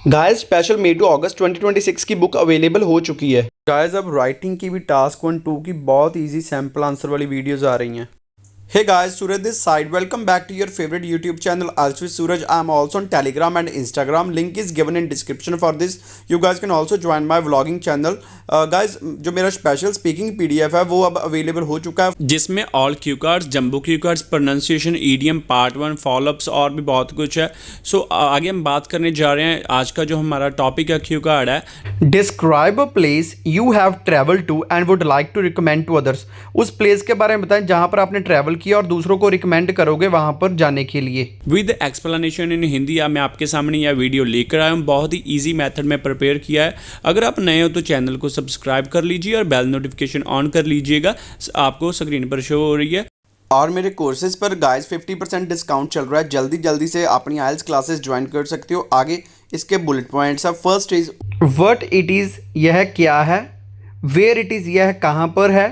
Guys special May to अगस्त 2026 की book available हो चुकी है। गाइस अब राइटिंग की भी टास्क 1 2 की बहुत इजी सैम्पल आंसर वाली वीडियोस आ रही हैं। Hey guys, Suraj this side. Welcome back to your favorite YouTube channel, Also Suraj. I am also on Telegram and Instagram. Link is given in description for this. You guys can also join my vlogging channel. Guys, जो मेरा special speaking PDF है वो अब available हो चुका है, जिसमें all cue cards, jumbo cue cards, pronunciation, EDM, part 1, follow-ups और भी बहुत कुछ है। सो आगे हम बात करने जा रहे हैं। आज का जो हमारा टॉपिक है क्यू कार्ड है, describe a place you have travel to and would like to recommend to others. उस प्लेस के बारे में बताएं जहां पर आपने ट्रैवल किया और दूसरों को रिकमेंड करोगे वहां पर जाने के लिए। विद एक्सप्लेनेशन इन हिंदी मैं आपके सामने यह वीडियो लेकर आया हूँ। बहुत ही इजी मेथड में प्रिपेयर किया है। अगर आप नए हो तो चैनल को सब्सक्राइब कर लीजिए और बेल नोटिफिकेशन ऑन कर लीजिएगा, आपको स्क्रीन पर शो हो रही है। और मेरे कोर्सेज पर गाइस 50% डिस्काउंट चल रहा है। जल्दी जल्दी से अपनी आइल्स क्लासेस ज्वाइन कर सकते हो। आगे इसके बुलेट पॉइंट्स है। First is what it is, यह क्या है। वेयर इट इज़, यह कहाँ पर है।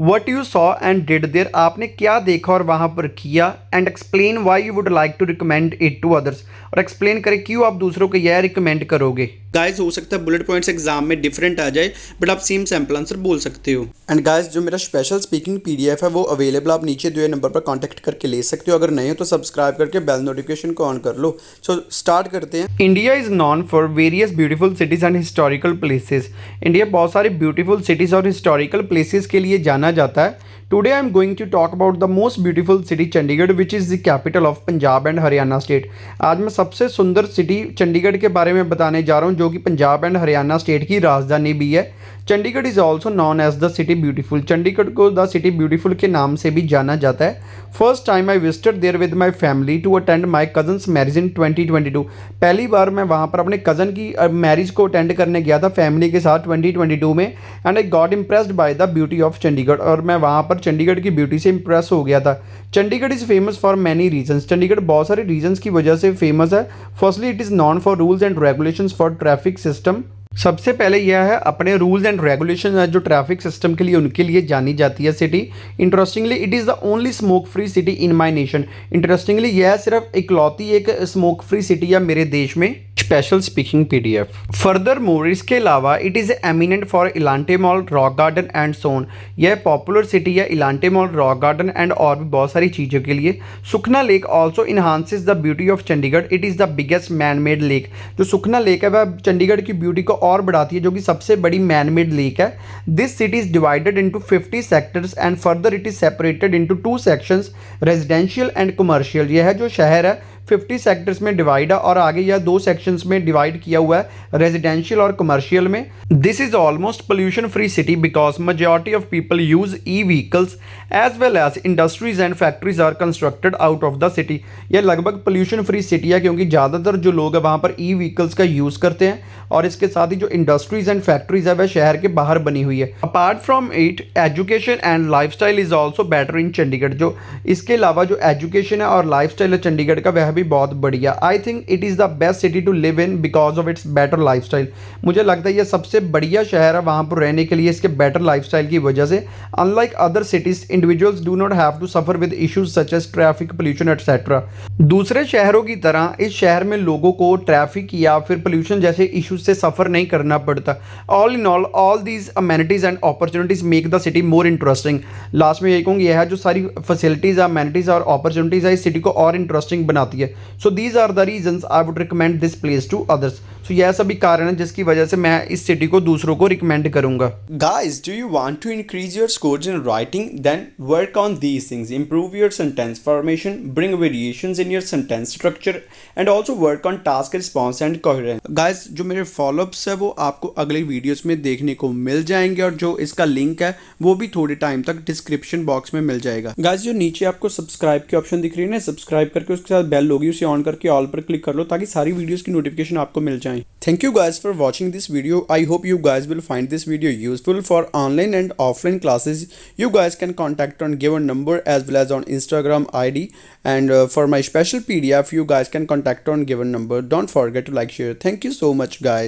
What you saw and did there, आपने क्या देखा और वहाँ पर किया। And explain why you would like to recommend it to others, और एक्सप्लेन करें क्यों आप दूसरों को यह रिकमेंड करोगे। गाइस हो सकता है बुलेट पॉइंट्स एग्जाम में डिफरेंट आ जाए, बट आप सेम सैम्पल आंसर बोल सकते हो। एंड गाइस जो मेरा स्पेशल स्पीकिंग PDF है वो अवेलेबल, आप नीचे दिए नंबर पर कॉन्टैक्ट करके ले सकते हो। अगर नहीं हो तो सब्सक्राइब करके बेल नोटिफिकेशन को ऑन कर लो। सो स्टार्ट करते हैं। India is non for various beautiful cities and historical places. India बहुत सारी ब्यूटीफुल सिटीज़ और हिस्टोरिकल प्लेसेस के लिए जाना जाता है। Today I am going to talk about the most beautiful city Chandigarh, which is the capital of Punjab and Haryana state. आज मैं सबसे सुंदर सिटी चंडीगढ़ के बारे में बताने जा रहा हूँ, जो कि पंजाब एंड हरियाणा स्टेट की राजधानी भी है। Chandigarh is also known as the city beautiful. Chandigarh को द सिटी ब्यूटीफुल के नाम से भी जाना जाता है। First time I visited there with my family to attend my cousin's marriage in 2022। पहली बार मैं वहाँ पर अपने कज़न की मैरिज को अटेंड करने गया था फैमिली के साथ 2022 में। And I got impressed by the beauty of Chandigarh, और मैं वहाँ पर चंडीगढ़ की ब्यूटी से इम्प्रेस हो गया था। Chandigarh is famous for many reasons. Chandigarh बहुत सारे रीजन्स की वजह से फेमस है। Firstly it is non for rules and regulations for traffic system. सबसे पहले यह है अपने रूल्स एंड रेगुलेशन है जो ट्रैफिक सिस्टम के लिए, उनके लिए जानी जाती है city. Interestingly it is the only smoke free city in my nation. Interestingly यह सिर्फ इकलौती एक स्मोक फ्री सिटी है मेरे देश में। Special speaking PDF। Further more इसके अलावा it is eminent for Elante mall, rock garden and so on. यह पॉपुलर सिटी है Elante mall, rock garden and और भी बहुत सारी चीज़ों के लिए। Sukhna lake also enhances the beauty of Chandigarh. It is the biggest man made lake. जो सुखना लेक है वह चंडीगढ़ की ब्यूटी को और बढ़ाती है, जो कि सबसे बड़ी मैन मेड लेक है। This city is divided into 50 sectors and further it is separated into 2 sections, residential and commercial. यह है जो शहर है 50 सेक्टर्स में डिवाइड है, और आगे यह 2 सेक्शंस में डिवाइड किया हुआ है, रेजिडेंशियल और कमर्शियल में। This is almost pollution free city because majority of people use e vehicles as well as industries and factories are constructed out of the city. यह लगभग पोल्यूशन फ्री सिटी है क्योंकि ज़्यादातर जो लोग हैं वहाँ पर ई-व्हीकल्स का यूज़ करते हैं, और इसके साथ ही जो इंडस्ट्रीज एंड फैक्ट्रीज है वह शहर के बाहर बनी हुई है। Apart from it education and lifestyle is also better in Chandigarh. जो इसके अलावा जो एजुकेशन है और लाइफस्टाइल है चंडीगढ़ का वह भी बहुत बढ़िया। I think it is the best city to live in because of its better lifestyle. मुझे लगता है यह सबसे बढ़िया शहर है वहाँ पर रहने के लिए इसके बेटर लाइफस्टाइल की वजह से। Unlike other cities individuals do not have to suffer with issues such as traffic, pollution etcetera. दूसरे शहरों की तरह इस शहर में लोगों को ट्रैफिक या फिर पोल्यूशन जैसे इश्यूज से सफ़र नहीं करना पड़ता। All in all these amenities and opportunities make the city more interesting. Last में यही कहूँगी, यह है जो सारी फैसिलिटीज़, अमेनिटीज़ और अपॉर्चुनिटीज़ है इस सिटी को और इंटरेस्टिंग बनाती है। So these are the reasons I would recommend this place to others. So यह सभी कारण है जिसकी वजह से मैं इस सिटी को दूसरों को रिकमेंड करूंगा। Guys do you want to increase your scores in writing, then work on these things. Improve your sentence formation, bring variations in your sentence structure and also work on task response and coherence. Guys जो मेरे follow-ups है वो आपको अगले videos में देखने को मिल जाएंगे, और जो इसका लिंक है वो भी थोड़े टाइम तक डिस्क्रिप्शन बॉक्स में मिल जाएगा। गाइस जो नीचे आपको सब्सक्राइब की ऑप्शन दिख रही है ना, सब्सक्राइब करके उसके साथ बेल होगी, उसे ऑन करके ऑल पर क्लिक कर लो ताकि सारी वीडियोस की नोटिफिकेशन आपको मिल जाए। Thank you guys for watching this video. I hope you guys will find this video useful for online and offline classes. You guys can contact on given number as well as on Instagram ID, and for my special PDF you guys can contact on given number. Don't forget to like, share. Thank you so much guys.